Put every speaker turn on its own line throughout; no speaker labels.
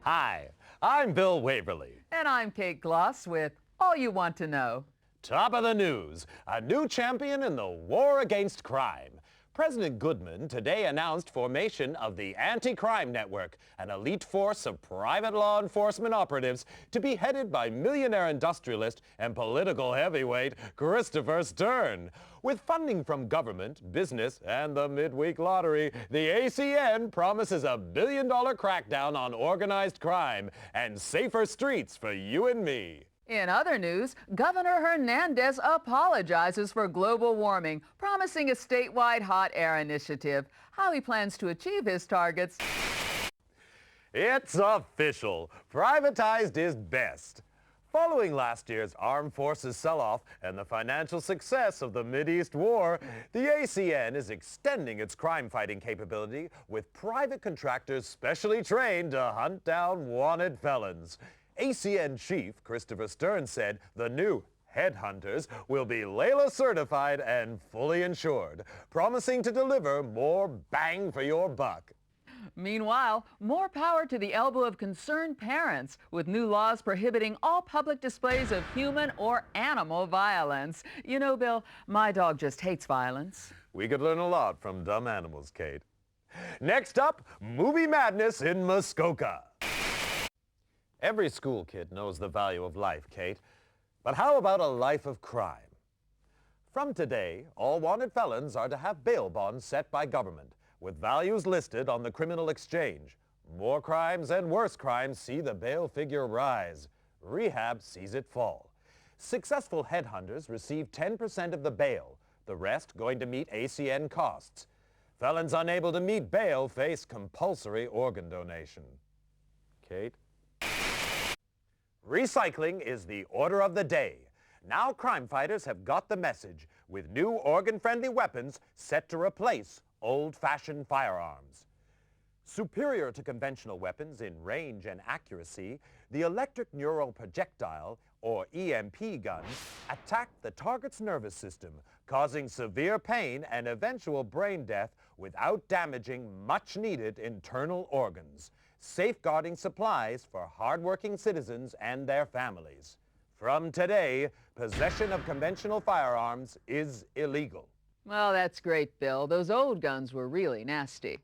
Hi, I'm Bill Waverly.
And I'm Kate Gloss with All You Want to Know.
Top of the news, a new champion in the war against crime. President Goodman today announced formation of the Anti-Crime Network, an elite force of private law enforcement operatives to be headed by millionaire industrialist and political heavyweight Christopher Stern. With funding from government, business, and the midweek lottery, the ACN promises a billion-dollar crackdown on organized crime and safer streets for you and me.
In other news, Governor Hernandez apologizes for global warming, promising a statewide hot air initiative. How he plans to achieve his targets.
It's official. Privatized is best. Following last year's armed forces sell-off and the financial success of the Mideast War, the ACN is extending its crime-fighting capability with private contractors specially trained to hunt down wanted felons. ACN Chief Christopher Stern said the new Headhunters will be Layla certified and fully insured, promising to deliver more bang for your buck.
Meanwhile, more power to the elbow of concerned parents with new laws prohibiting all public displays of human or animal violence. You know, Bill, my dog just hates violence.
We could learn a lot from dumb animals, Kate. Next up, movie madness in Muskoka. Every school kid knows the value of life, Kate. But how about a life of crime? From today, all wanted felons are to have bail bonds set by government, with values listed on the criminal exchange. More crimes and worse crimes see the bail figure rise. Rehab sees it fall. Successful headhunters receive 10% of the bail, the rest going to meet ACN costs. Felons unable to meet bail face compulsory organ donation. Kate? Recycling is the order of the day. Now crime fighters have got the message, with new organ-friendly weapons set to replace old-fashioned firearms. Superior to conventional weapons in range and accuracy, the electric neural projectile, or EMP guns, attack the target's nervous system, causing severe pain and eventual brain death without damaging much-needed internal organs, safeguarding supplies for hardworking citizens and their families. From today, possession of conventional firearms is illegal.
Well, that's great, Bill. Those old guns were really nasty.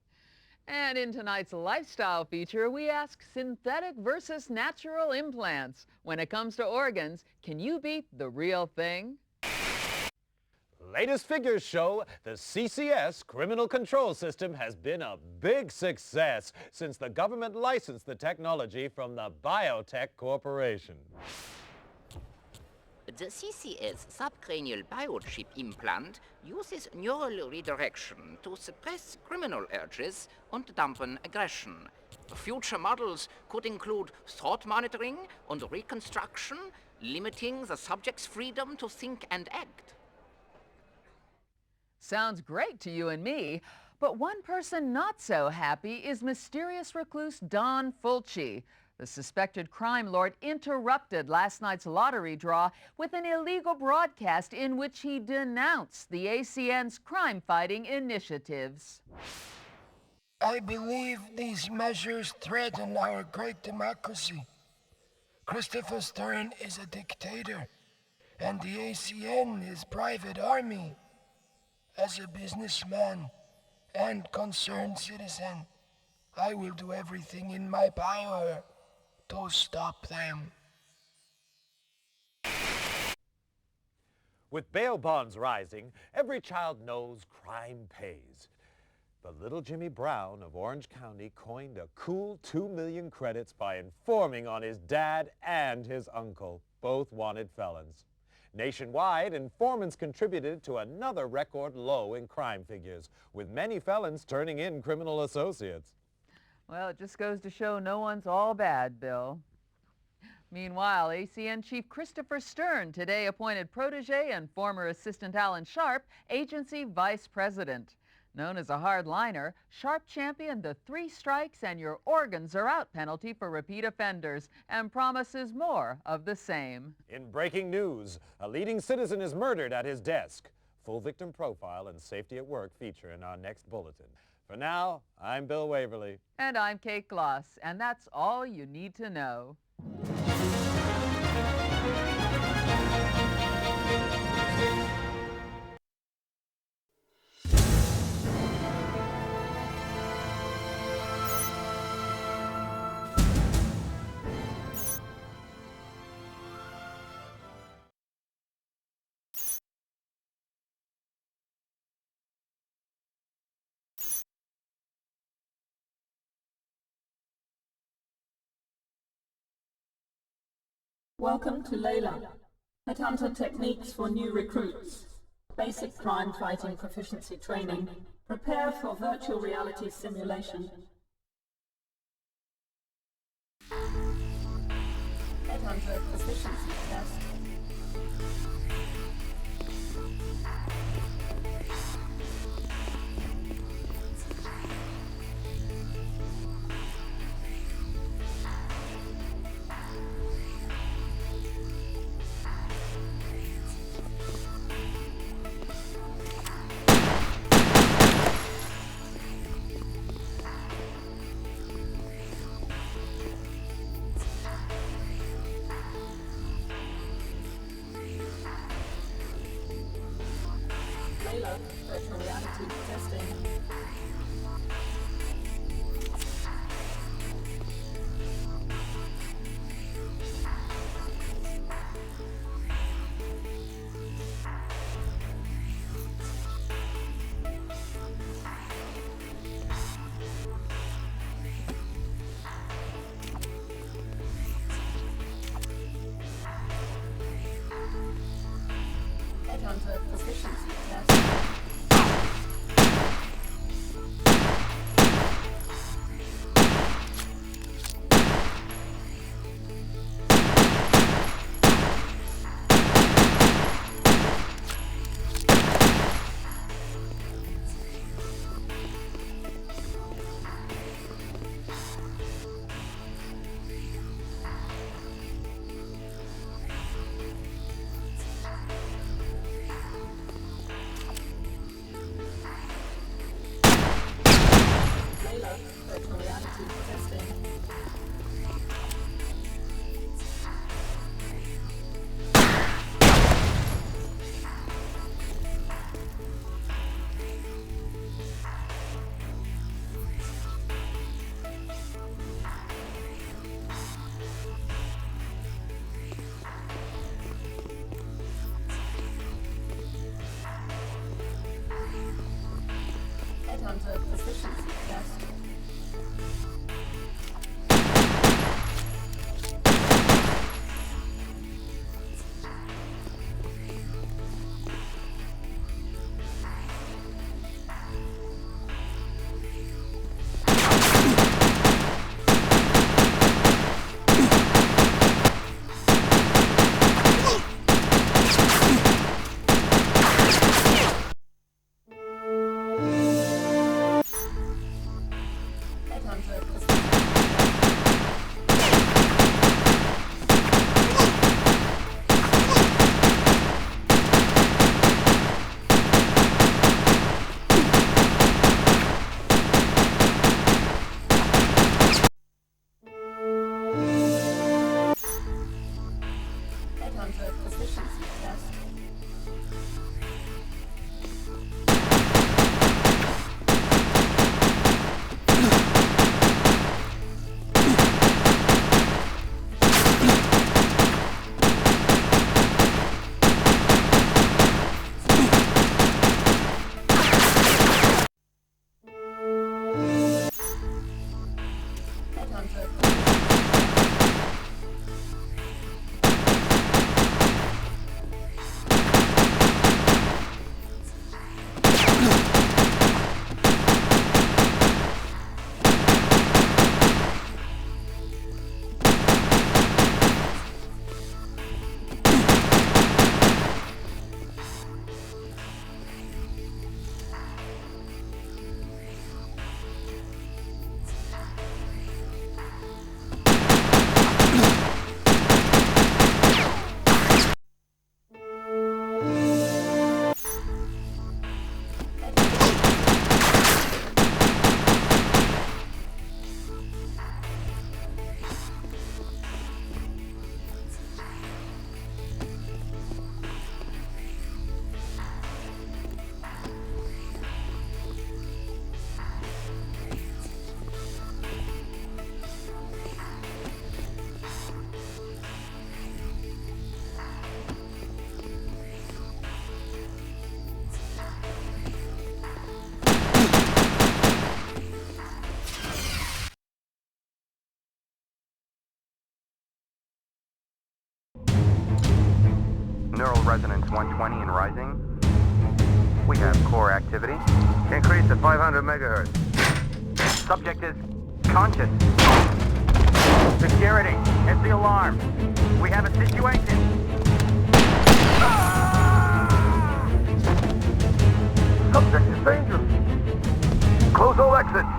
And in tonight's lifestyle feature, we ask synthetic versus natural implants. When it comes to organs, can you beat the real thing?
Latest figures show the CCS criminal control system has been a big success since the government licensed the technology from the Biotech Corporation.
The CCS subcranial biochip implant uses neural redirection to suppress criminal urges and dampen aggression. Future models could include thought monitoring and reconstruction, limiting the subject's freedom to think and act.
Sounds great to you and me, but one person not so happy is mysterious recluse Don Fulci. The suspected crime lord interrupted last night's lottery draw with an illegal broadcast in which he denounced the ACN's crime-fighting initiatives.
I believe these measures threaten our great democracy. Christopher Stern is a dictator, and the ACN is private army. As a businessman and concerned citizen, I will do everything in my power to stop them.
With bail bonds rising, every child knows crime pays. But little Jimmy Brown of Orange County coined a cool 2 million credits by informing on his dad and his uncle, both wanted felons. Nationwide, informants contributed to another record low in crime figures, with many felons turning in criminal associates.
Well, it just goes to show no one's all bad, Bill. Meanwhile, ACN Chief Christopher Stern today appointed protege and former assistant Alan Sharp agency vice president. Known as a hardliner, Sharp championed the 3 strikes and your organs are out penalty for repeat offenders and promises more of the same.
In breaking news, a leading citizen is murdered at his desk. Full victim profile and safety at work feature in our next bulletin. For now, I'm Bill Waverly.
And I'm Kate Gloss, and that's all you need to know.
Welcome to Layla, Headhunter Techniques for New Recruits. Basic crime fighting proficiency training. Prepare for virtual reality simulation. Headhunter proficiency test. Layla, virtual reality testing. Headhunter proficiency test.
neural resonance 120 and rising. We have core activity. Increase to 500 megahertz. Subject is conscious. Security, it's the alarm. We have a situation.
Subject is dangerous. Close all exits.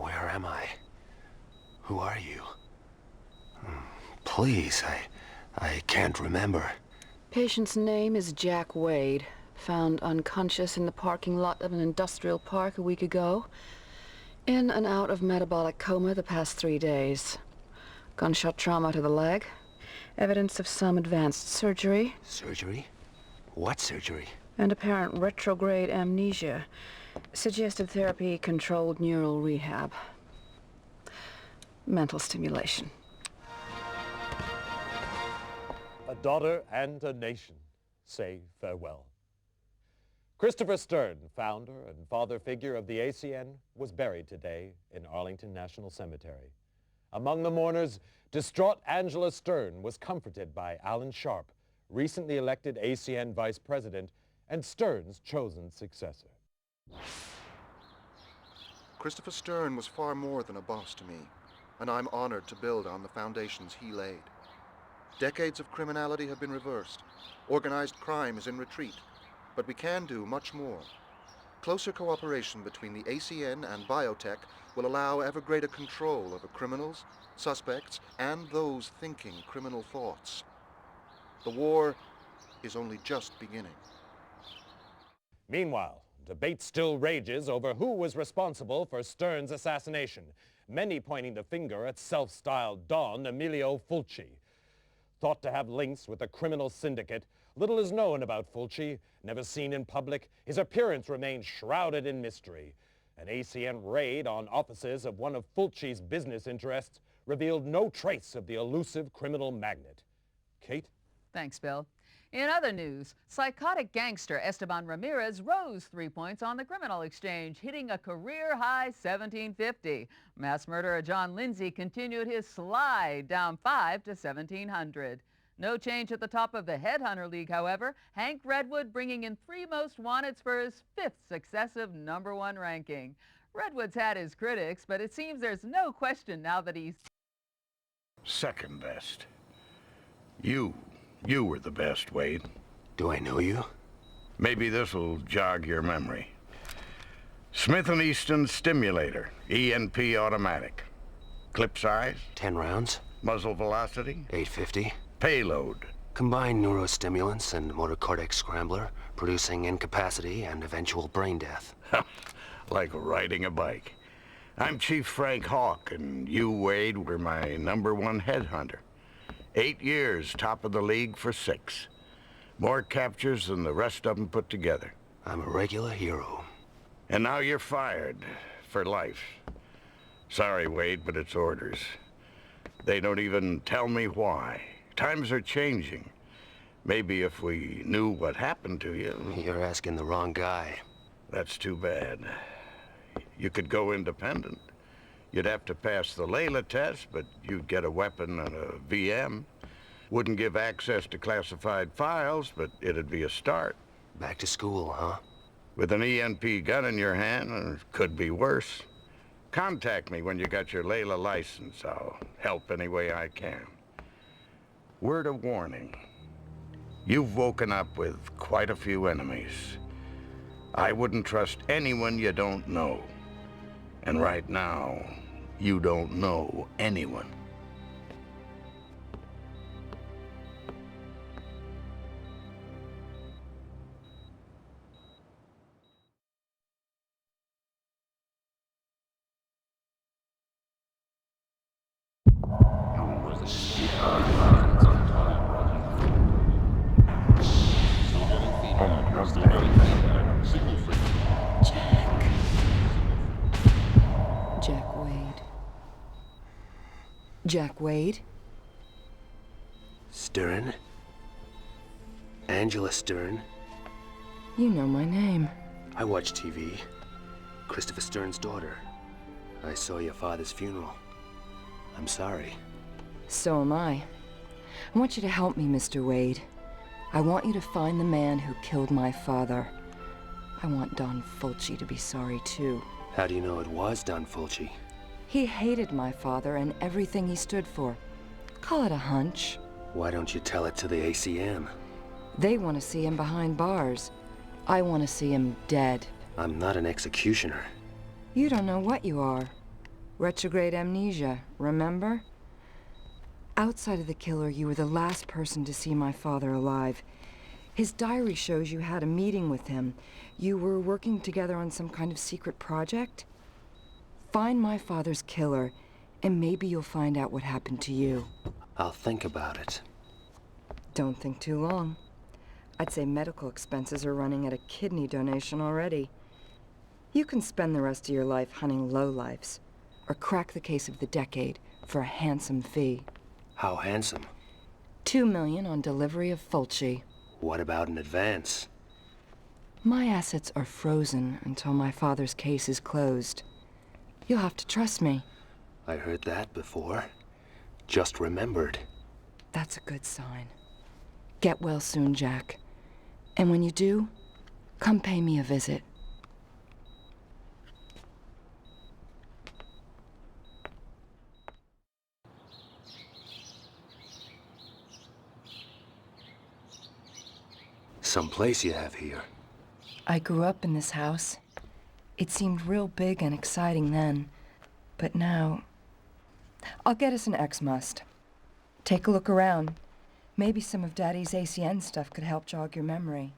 Where am I? Who are you? Please, I can't remember.
Patient's name is Jack Wade. Found unconscious in the parking lot of an industrial park a week ago. In and out of metabolic coma the past 3 days. Gunshot trauma to the leg. Evidence of some advanced surgery.
Surgery? What surgery?
And apparent retrograde amnesia. Suggested therapy, controlled neural rehab. Mental stimulation.
A daughter and a nation say farewell. Christopher Stern, founder and father figure of the ACN, was buried today in Arlington National Cemetery. Among the mourners, distraught Angela Stern was comforted by Alan Sharp, recently elected ACN vice president and Stern's chosen successor.
Christopher Stern was far more than a boss to me, and I'm honored to build on the foundations he laid. Decades of criminality have been reversed. Organized crime is in retreat, but we can do much more. Closer cooperation between the ACN and biotech will allow ever greater control over criminals, suspects, and those thinking criminal thoughts. The war is only just beginning.
Meanwhile, debate still rages over who was responsible for Stern's assassination, many pointing the finger at self-styled Don Emilio Fulci. Thought to have links with a criminal syndicate, little is known about Fulci. Never seen in public, his appearance remains shrouded in mystery. An ACN raid on offices of one of Fulci's business interests revealed no trace of the elusive criminal magnate. Kate?
Thanks, Bill. In other news, psychotic gangster Esteban Ramirez rose 3 points on the criminal exchange, hitting a career-high 1750. Mass murderer John Lindsay continued his slide down 5 to 1700. No change at the top of the Headhunter League, however. Hank Redwood bringing in 3 most wanteds for his 5th successive #1 ranking. Redwood's had his critics, but it seems there's no question now that he's
second best. You were the best, Wade.
Do I know you?
Maybe this'll jog your memory. Smith & Easton Stimulator, ENP automatic. Clip size?
10 rounds.
Muzzle velocity?
850.
Payload?
Combined neurostimulants and motor cortex scrambler, producing incapacity and eventual brain death.
Like riding a bike. I'm Chief Frank Hawk, and you, Wade, were my #1 headhunter. 8 years, top of the league for 6. More captures than the rest of them put together.
I'm a regular hero.
And now you're fired. For life. Sorry, Wade, but it's orders. They don't even tell me why. Times are changing. Maybe if we knew what happened to you...
You're asking the wrong guy.
That's too bad. You could go independent. You'd have to pass the Layla test, but you'd get a weapon and a VM. Wouldn't give access to classified files, but it'd be a start.
Back to school, huh?
With an ENP gun in your hand, or it could be worse. Contact me when you got your Layla license. I'll help any way I can. Word of warning. You've woken up with quite a few enemies. I wouldn't trust anyone you don't know. And right now, you don't know anyone.
Jack Wade?
Stern? Angela Stern?
You know my name.
I watch TV. Christopher Stern's daughter. I saw your father's funeral. I'm sorry.
So am I. I want you to help me, Mr. Wade. I want you to find the man who killed my father. I want Don Fulci to be sorry, too.
How do you know it was Don Fulci?
He hated my father and everything he stood for. Call it a hunch.
Why don't you tell it to the ACM?
They want to see him behind bars. I want to see him dead.
I'm not an executioner.
You don't know what you are. Retrograde amnesia, remember? Outside of the killer, you were the last person to see my father alive. His diary shows you had a meeting with him. You were working together on some kind of secret project? Find my father's killer, and maybe you'll find out what happened to you.
I'll think about it.
Don't think too long. I'd say medical expenses are running at a kidney donation already. You can spend the rest of your life hunting lowlifes, or crack the case of the decade for a handsome fee.
How handsome?
$2 million on delivery of Fulci.
What about an advance?
My assets are frozen until my father's case is closed. You'll have to trust me.
I heard that before. Just remembered.
That's a good sign. Get well soon, Jack. And when you do, come pay me a visit.
Some place you have here.
I grew up in this house. It seemed real big and exciting then, but now... I'll get us an X-Must. Take a look around. Maybe some of Daddy's ACN stuff could help jog your memory.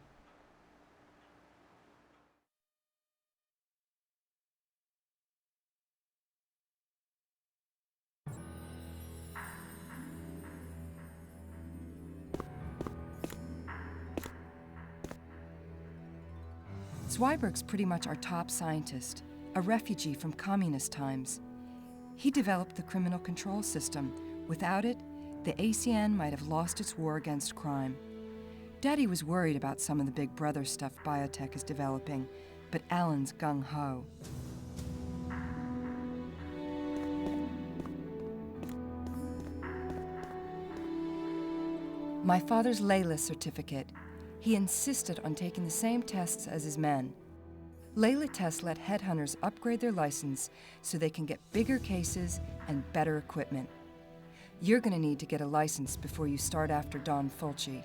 Zweiberg's pretty much our top scientist, a refugee from communist times. He developed the criminal control system. Without it, the ACN might have lost its war against crime. Daddy was worried about some of the big brother stuff biotech is developing, but Alan's gung-ho. My father's Layla certificate. He insisted on taking the same tests as his men. Layla tests let headhunters upgrade their license so they can get bigger cases and better equipment. You're gonna need to get a license before you start after Don Fulci.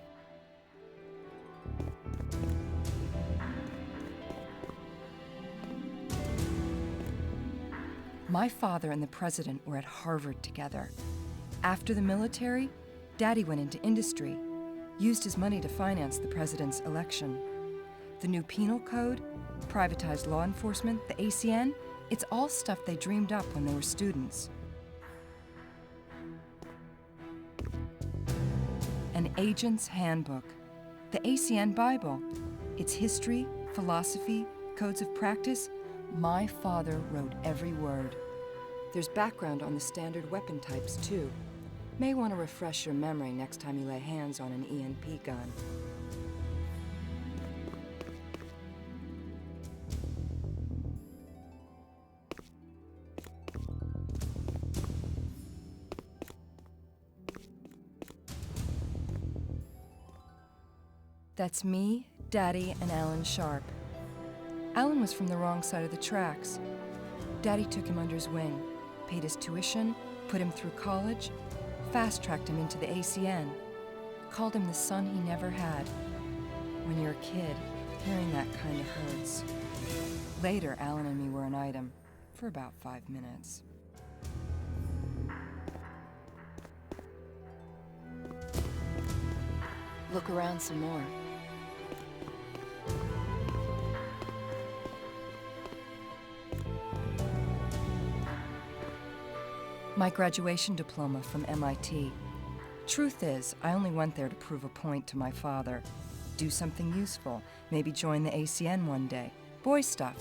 My father and the president were at Harvard together. After the military, Daddy went into industry, used his money to finance the president's election. The new penal code, privatized law enforcement, the ACN, it's all stuff they dreamed up when they were students. An agent's handbook, the ACN Bible. It's history, philosophy, codes of practice. My father wrote every word. There's background on the standard weapon types, too. May want to refresh your memory next time you lay hands on an ENP gun. That's me, Daddy, and Alan Sharp. Alan was from the wrong side of the tracks. Daddy took him under his wing, paid his tuition, put him through college, fast-tracked him into the ACN, called him the son he never had. When you're a kid, hearing that kind of hurts. Later, Alan and me were an item for about 5 minutes. Look around some more. My graduation diploma from MIT. Truth is, I only went there to prove a point to my father. Do something useful, maybe join the ACN one day. Boy stuff.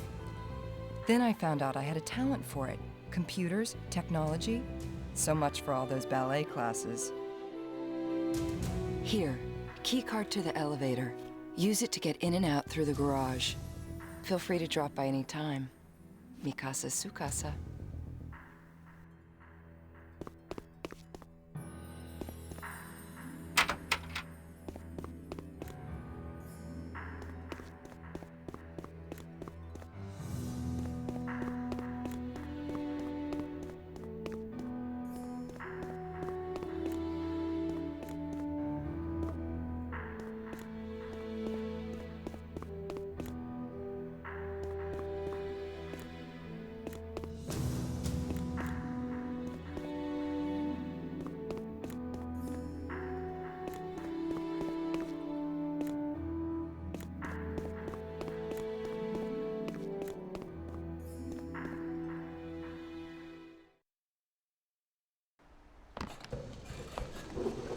Then I found out I had a talent for it. Computers, technology. So much for all those ballet classes. Here, key card to the elevator. Use it to get in and out through the garage. Feel free to drop by any time. Mi casa su casa.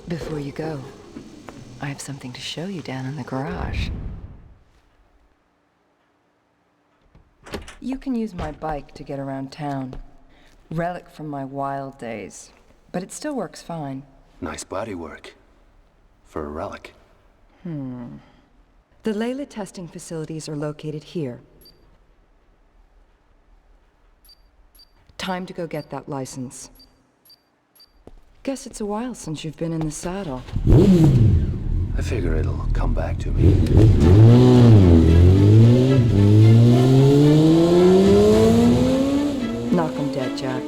Before you go, I have something to show you down in the garage. You can use my bike to get around town. Relic from my wild days, but it still works fine.
Nice bodywork. For a relic.
The Layla testing facilities are located here. Time to go get that license. Guess it's a while since you've been in the saddle.
I figure it'll come back to me.
Knock 'em dead, Jack.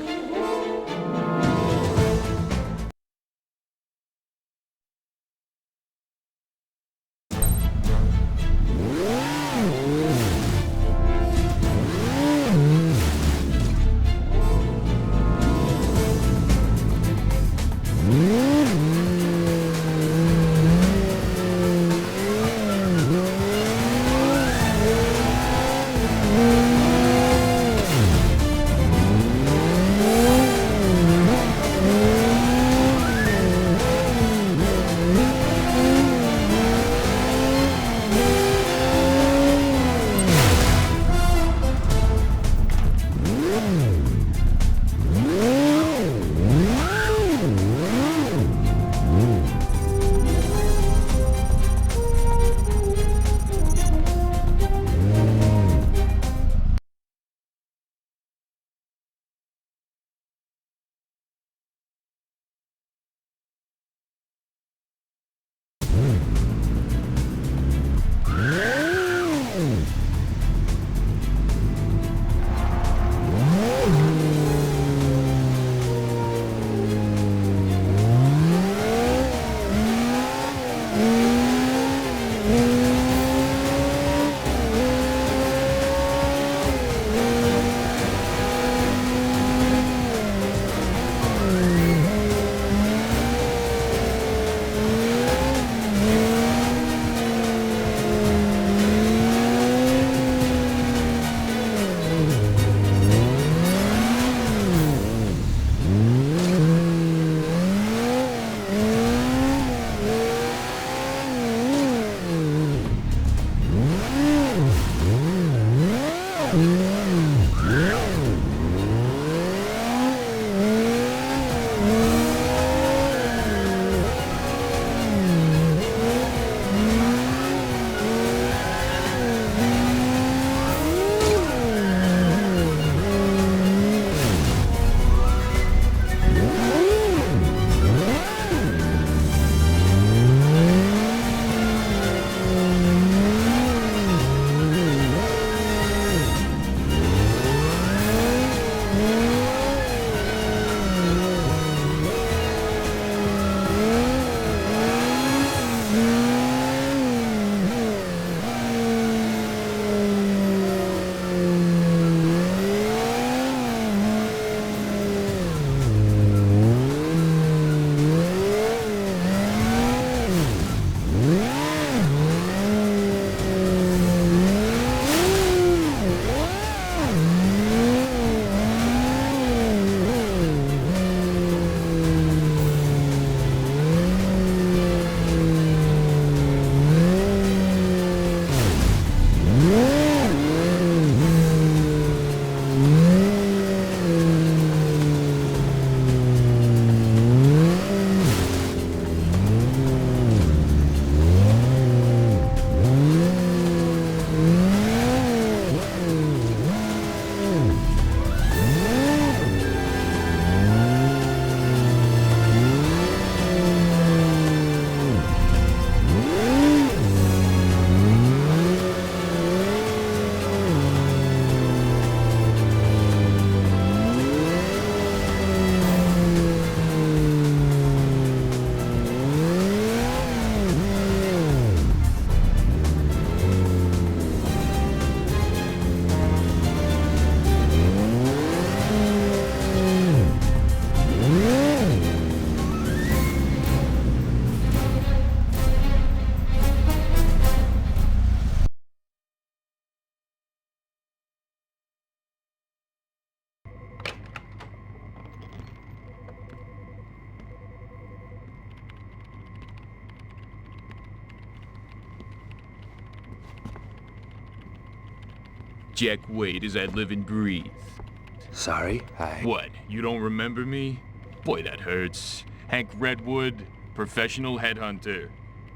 Jack Wade as I live and breathe.
Sorry,
What, you don't remember me? Boy, that hurts. Hank Redwood, professional headhunter.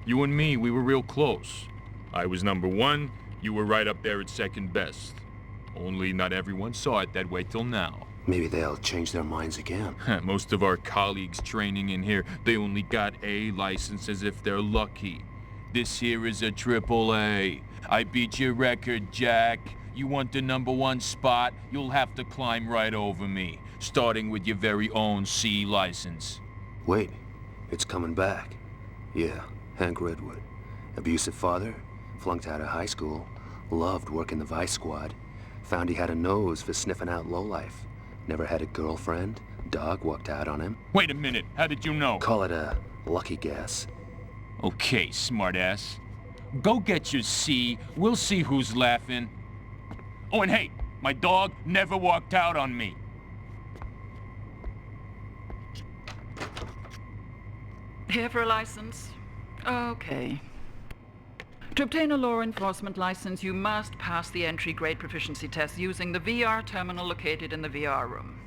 You and me, we were real close. I was number one, you were right up there at second best. Only not everyone saw it that way till now.
Maybe they'll change their minds again.
Most of our colleagues training in here, they only got A licenses if they're lucky. This here is a AAA. I beat your record, Jack. You want the number one spot, you'll have to climb right over me, starting with your very own C license.
Wait, it's coming back. Yeah, Hank Redwood. Abusive father, flunked out of high school, loved working the Vice Squad, found he had a nose for sniffing out lowlife. Never had a girlfriend, dog walked out on him.
Wait a minute, how did you know?
Call it a lucky guess.
Okay, smartass. Go get your C, we'll see who's laughing. Oh, and hey, my dog never walked out on me.
Here for a license? Okay. To obtain a law enforcement license, you must pass the entry-grade proficiency test using the VR terminal located in the VR room.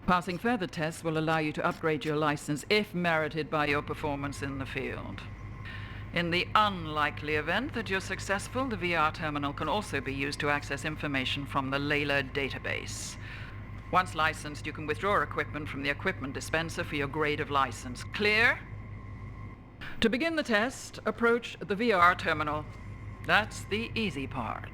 Passing further tests will allow you to upgrade your license if merited by your performance in the field. In the unlikely event that you're successful, the VR terminal can also be used to access information from the Layla database. Once licensed, you can withdraw equipment from the equipment dispenser for your grade of license. Clear? To begin the test, approach the VR terminal. That's the easy part.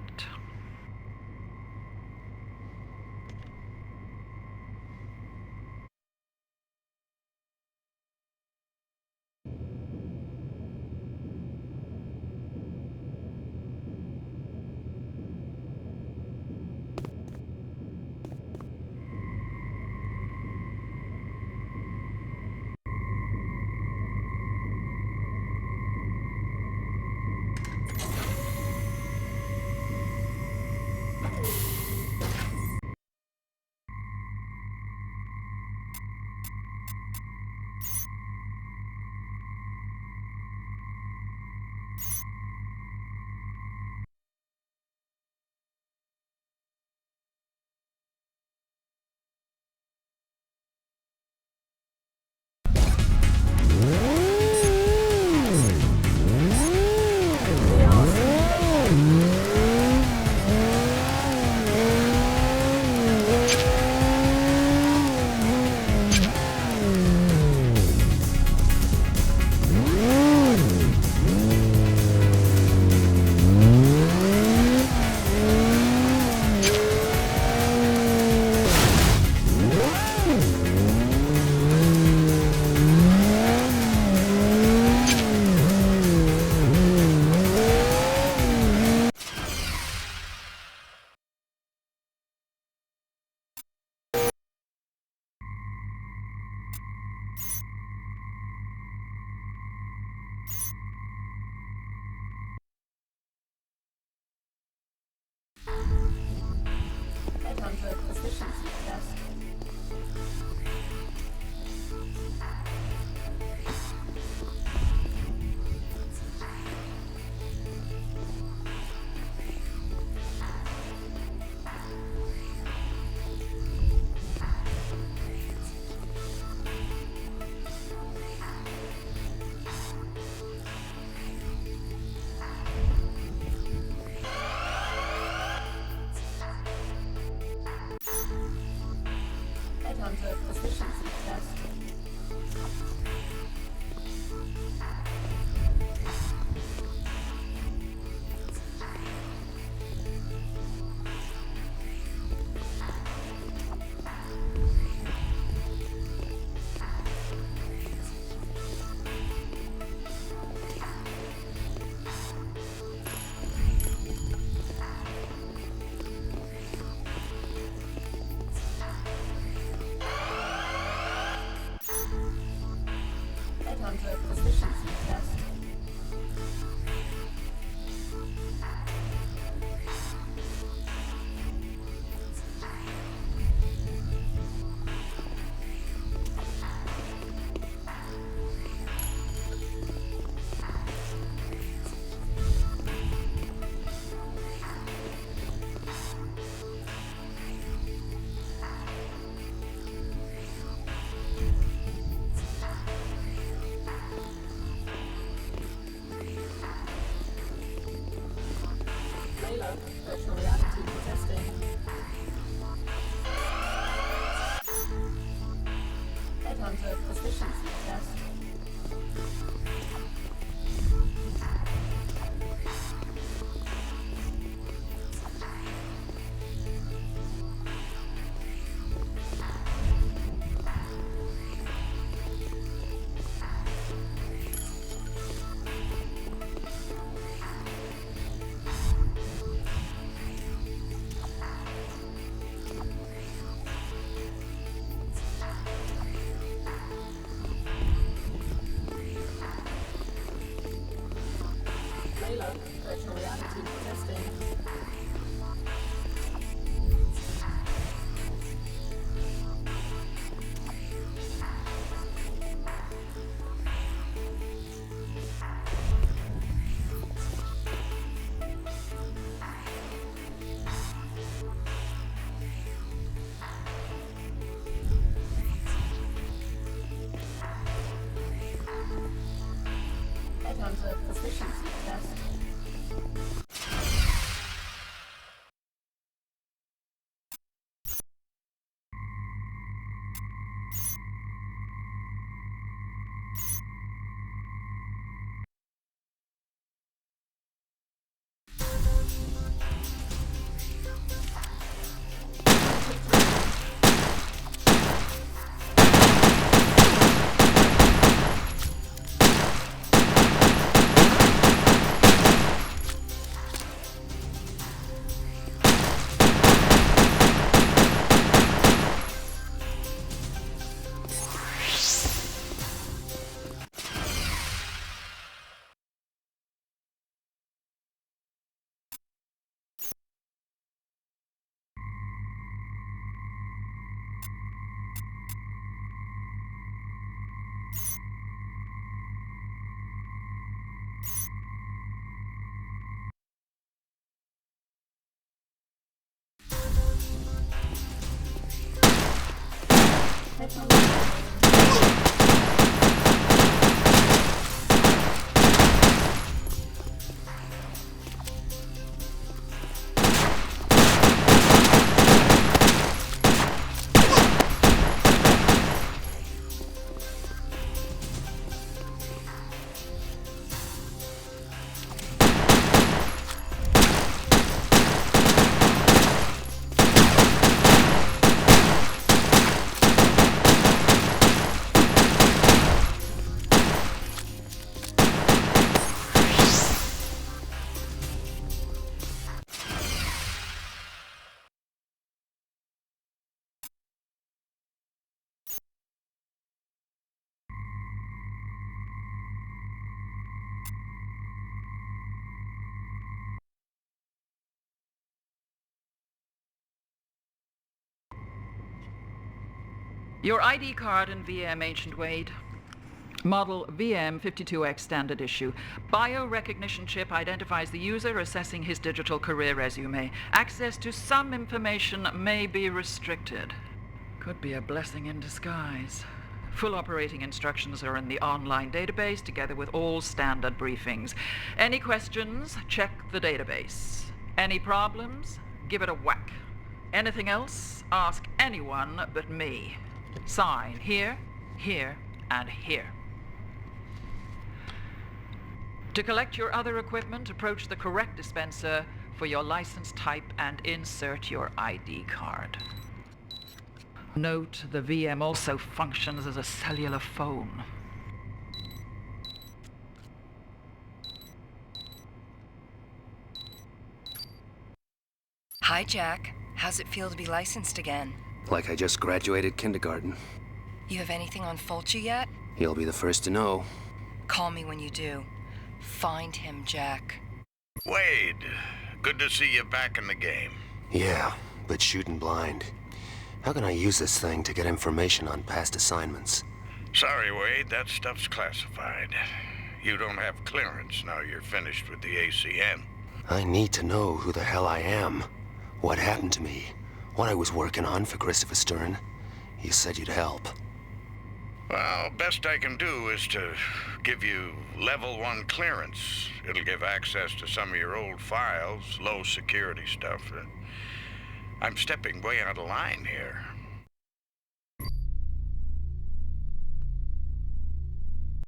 Halo, virtual reality testing. Headhunter proficiency test.
Your ID card and VM, Ancient Wade. Model VM52X standard issue. Biorecognition chip identifies the user, assessing his digital career resume. Access to some information may be restricted. Could be a blessing in disguise. Full operating instructions are in the online database, together with all standard briefings. Any questions? Check the database. Any problems? Give it a whack. Anything else? Ask anyone but me. Sign here, here, and here. To collect your other equipment, approach the correct dispenser for your license type and insert your ID card. Note, the VM also functions as a cellular phone.
Hi, Jack. How's it feel to be licensed again?
Like I just graduated kindergarten.
You have anything on Fulci yet?
You'll be the first to know.
Call me when you do. Find him, Jack.
Wade, good to see you back in the game.
Yeah, but shooting blind. How can I use this thing to get information on past assignments?
Sorry, Wade, that stuff's classified. You don't have clearance now you're finished with the ACN.
I need to know who the hell I am. What happened to me. What I was working on for Christopher Stern. You said you'd help.
Well, best I can do is to give you level 1 clearance. It'll give access to some of your old files, low security stuff. I'm stepping way out of line here.